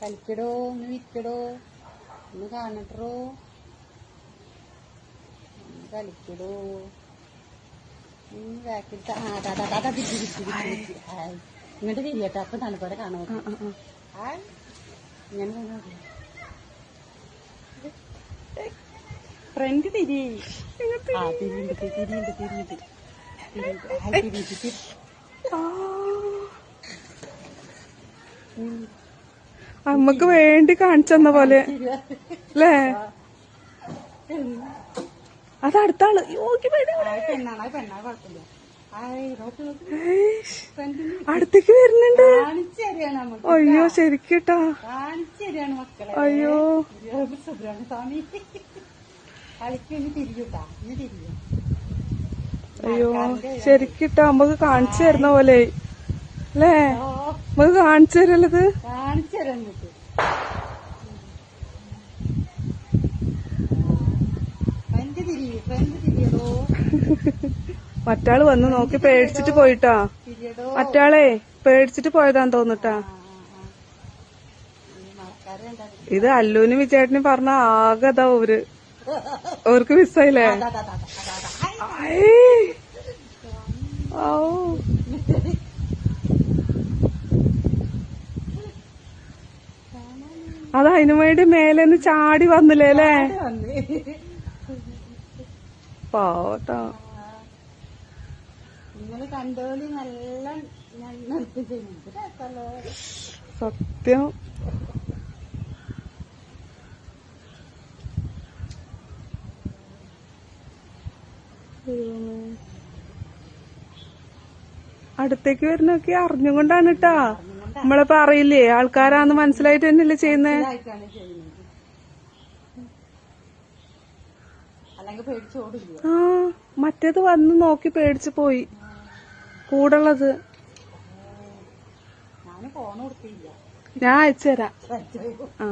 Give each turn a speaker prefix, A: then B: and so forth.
A: കളിക്കടോ, ഒന്ന് വിരിക്കടോ, ഒന്ന് കാണട്ടോ, ഒന്ന് കളിക്കടോ. ബാക്കിലത്തെ ഇങ്ങോട്ട് തിരിയട്ടെ, അപ്പൊ തണുപ്പോടെ കാണാൻ ഇങ്ങനെ ഫ്രണ്ട് തിരി. ആ തിരിയുണ്ട് തിരിയുണ്ട് തിരിയുണ്ട് തിരിയുണ്ട്.
B: അമ്മക്ക് വേണ്ടി കാണിച്ചെന്ന പോലെ അല്ലേ? അതടുത്താള്
A: പെണ്ണാണ്, പെണ്ണാ, കുഴപ്പമില്ല.
B: അടുത്തേക്ക് വരുന്നുണ്ട്.
A: കാണിച്ചു തരികയാണ് നമുക്ക്.
B: അയ്യോ ശരിക്കട്ടാ,
A: കാണിച്ചു തരികയാണ് മക്കളെ.
B: അയ്യോ
A: സുബ്രഹ്മണ്യ സ്വാമി കളിക്ക്. ഇനി തിരിയൂട്ടാ, ഇനി തിരിയും.
B: അയ്യോ ശരിക്കിട്ടാ നമുക്ക് കാണിച്ചു തരുന്ന പോലെ അല്ലേ? നമുക്ക് കാണിച്ചു തരല്ലത്,
A: കാണിച്ചു തരാൻ നമുക്ക്. ഫ്രണ്ട് തിരിയോ, ഫ്രണ്ട് തിരിയടോ.
B: മറ്റാള് വന്ന് നോക്കി പേടിച്ചിട്ട് പോയിട്ടാ. മറ്റാളെ പേടിച്ചിട്ട് പോയതാന്ന് തോന്നിട്ടാ. ഇത് അല്ലൂനും വിചേട്ടനും പറഞ്ഞ ആകതാ അവർക്ക് മിസ്സായില്ലേ? അത് അതിനു വേണ്ടി മേലെന്ന് ചാടി വന്നില്ലേ അല്ലേ? പാവട്ടാ.
A: നിങ്ങള് കണ്ടോളി, നല്ല
B: സത്യം. അടുത്തേക്ക് വരുന്നൊക്കെ അറിഞ്ഞുകൊണ്ടാണ് കേട്ടാ. നമ്മളിപ്പോ അറിയില്ലേ, ആൾക്കാരാന്ന് മനസ്സിലായിട്ട് തന്നെയല്ലേ ചെയ്യുന്നേ. ആ മറ്റേത് വന്ന് നോക്കി പേടിച്ചു പോയി കൂടുള്ളത്. ഞാൻ അയച്ചുതരാം. ആ